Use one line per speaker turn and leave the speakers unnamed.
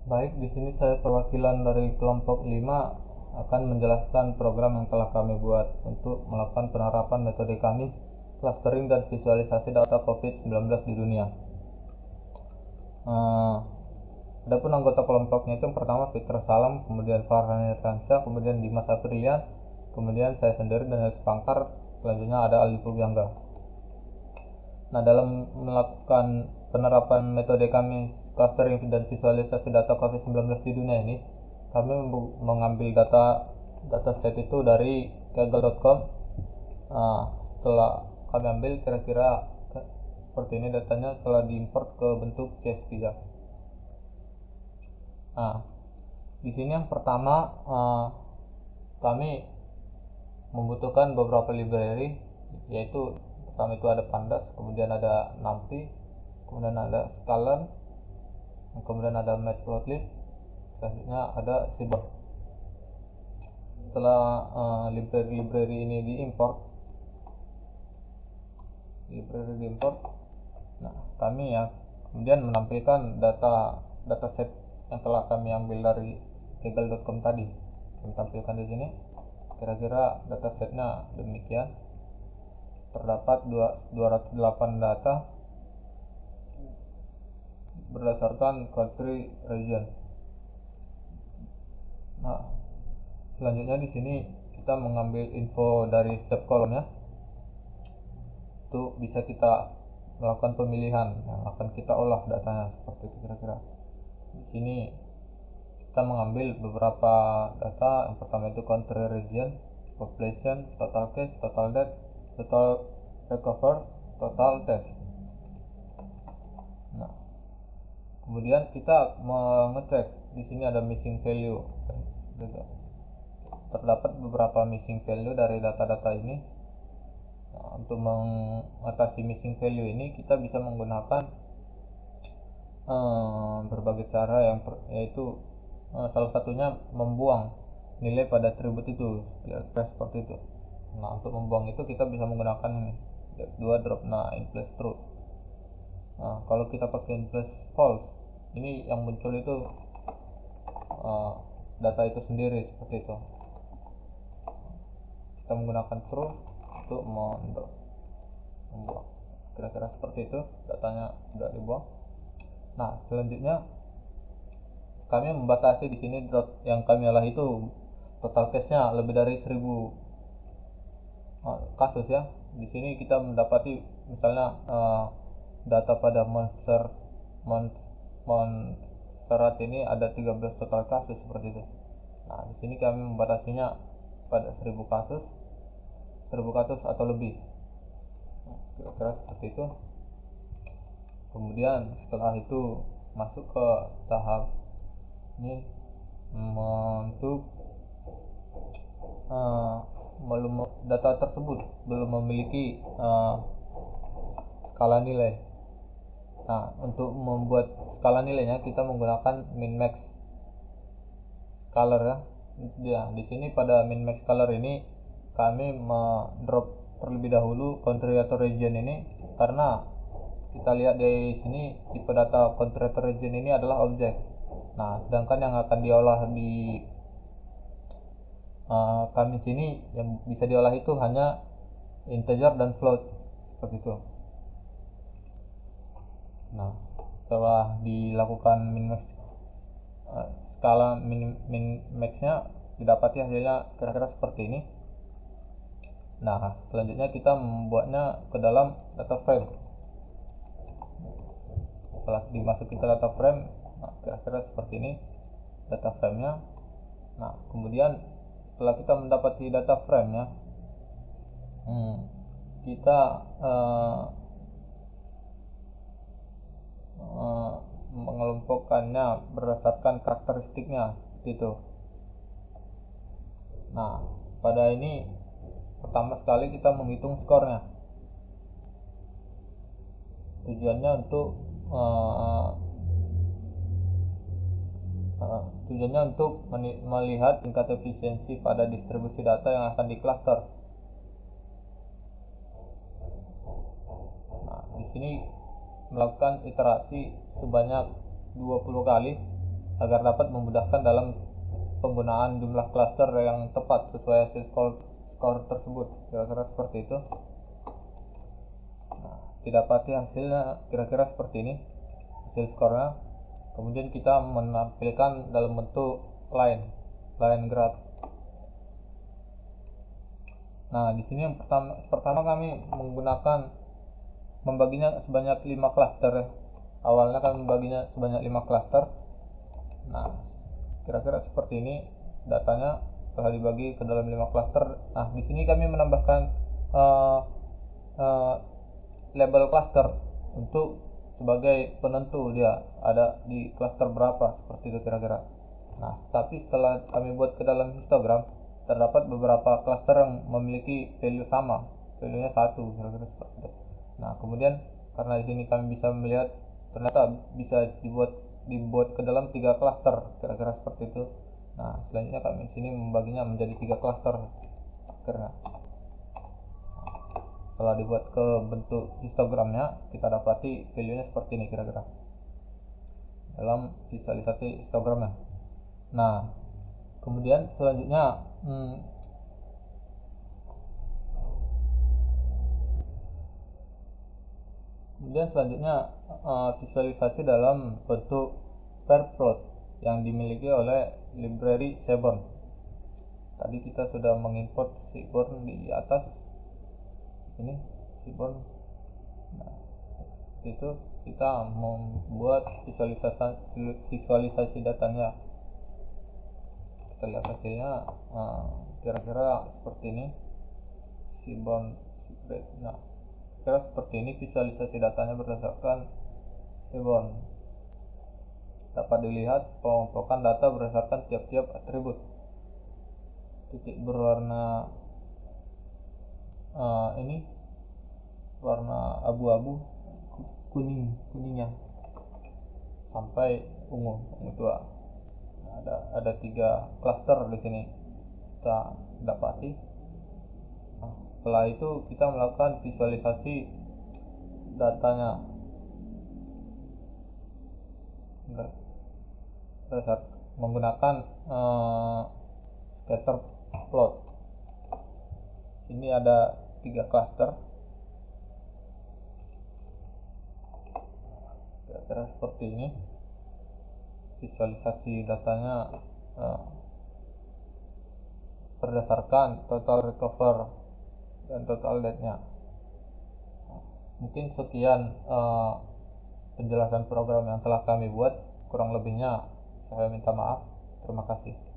Baik, di sini saya perwakilan dari kelompok 5 akan menjelaskan program yang telah kami buat untuk melakukan penerapan metode kami clustering dan visualisasi data COVID-19 di dunia. Uh, Adapun anggota kelompoknya itu yang pertama Fitra Salam, kemudian Farhan Irfansyah, kemudian Dimas Aprilian, kemudian saya sendiri dan Pangkar, selanjutnya ada Aldi Pugyangga. Nah, dalam melakukan penerapan metode kami clustering dan visualisasi data COVID-19 di dunia ini, kami mengambil dataset itu dari kaggle.com. Setelah kami ambil, kira-kira seperti ini datanya telah diimport ke bentuk CSV ya. Nah, di sini yang pertama kami membutuhkan beberapa library, yaitu pertama itu ada Pandas, kemudian ada NumPy, kemudian ada Scala, kemudian ada Matplotlib, selanjutnya ada Seaborn. Setelah library ini diimport, nah kami ya kemudian menampilkan dataset yang telah kami ambil dari kaggle.com tadi. Kami tampilkan di sini. Kira-kira datasetnya demikian. Terdapat 208 data berdasarkan country region. Nah, selanjutnya di sini kita mengambil info dari setiap kolomnya. Itu bisa kita melakukan pemilihan yang akan kita olah datanya seperti itu kira-kira. Di sini kita mengambil beberapa data. Yang pertama itu country region, population, total case, total death, total recover, total test. Nah, kemudian kita mengecek di sini ada missing value. Terdapat beberapa missing value dari data-data ini. Nah, untuk mengatasi missing value ini kita bisa menggunakan berbagai cara yaitu salah satunya membuang nilai pada atribut itu seperti itu. Nah, untuk membuang itu kita bisa menggunakan ini dua drop in place true. Nah, kalau kita pakai in place false, ini yang muncul itu uh, data itu sendiri seperti itu. Kita menggunakan true untuk membuang. Kira-kira seperti itu, datanya sudah dibuang. Nah, selanjutnya kami membatasi di sini yang kami olah itu total case-nya lebih dari 1000 kasus ya. Di sini kita mendapati misalnya data pada monsterat ini ada 13 total kasus seperti itu. Nah, di sini kami membatasinya pada 1000 kasus atau lebih. Nah, kira-kira seperti itu. Kemudian setelah itu masuk ke tahap ini untuk data tersebut belum memiliki skala nilai. Nah, untuk membuat skala nilainya kita menggunakan min max color ya. Ya, di sini pada min max color ini kami drop terlebih dahulu country atau region ini karena kita lihat di sini tipe data country atau region ini adalah objek. Nah, sedangkan yang akan diolah di kami sini yang bisa diolah itu hanya integer dan float seperti itu. Nah, setelah dilakukan min max skala min max-nya didapati hasilnya kira-kira seperti ini. Nah, selanjutnya kita membuatnya ke dalam data frame. Setelah dimasukin ke data frame, nah, kira-kira seperti ini data frame-nya. Nah, kemudian setelah kita mendapati data frame-nya, kita mengelompokkannya berdasarkan karakteristiknya seperti itu. Nah, pada ini pertama sekali kita menghitung skornya. Tujuannya untuk melihat tingkat efisiensi pada distribusi data yang akan diklaster. Nah, di sini melakukan iterasi sebanyak 20 kali agar dapat memudahkan dalam penggunaan jumlah cluster yang tepat sesuai hasil skor tersebut. Kira-kira seperti itu. Nah, didapati hasilnya kira-kira seperti ini hasil skornya. Kemudian kita menampilkan dalam bentuk line graph. Nah, di sini yang pertama kami membaginya sebanyak 5 cluster ya. Awalnya kami membaginya sebanyak 5 cluster. Nah, kira-kira seperti ini datanya setelah dibagi ke dalam 5 cluster. Nah, di sini kami menambahkan uh, uh, label cluster untuk sebagai penentu dia ada di cluster berapa, seperti itu kira-kira. Nah, tapi setelah kami buat ke dalam histogram, terdapat beberapa cluster yang memiliki value sama, value-nya 1, kira-kira seperti itu. Nah, kemudian karena di sini kami bisa melihat ternyata bisa dibuat ke dalam 3 cluster, kira-kira seperti itu. Nah, selanjutnya kami di sini membaginya menjadi 3 cluster akhirnya. Setelah dibuat ke bentuk histogramnya, kita dapati value-nya seperti ini kira-kira dalam visualisasi histogramnya. Nah, kemudian selanjutnya visualisasi dalam bentuk pair plot yang dimiliki oleh library Seaborn. Tadi kita sudah mengimport Seaborn di atas ini, Seaborn. Nah, itu kita membuat visualisasi datanya. Kita lihat hasilnya. Kira-kira seperti ini Seaborn. Nah, kira seperti ini visualisasi datanya berdasarkan Seaborn. Dapat dilihat pengelompokan data berdasarkan tiap-tiap atribut. Titik berwarna ini warna abu-abu, kuningnya sampai ungu tua. Nah, ada 3 cluster di sini kita dapati. Nah, setelah itu kita melakukan visualisasi datanya menggunakan scatter plot. Ini ada 3 cluster, kira-kira seperti ini visualisasi datanya berdasarkan total recover dan total death-nya. Mungkin sekian penjelasan program yang telah kami buat, kurang lebihnya saya minta maaf. Terima kasih.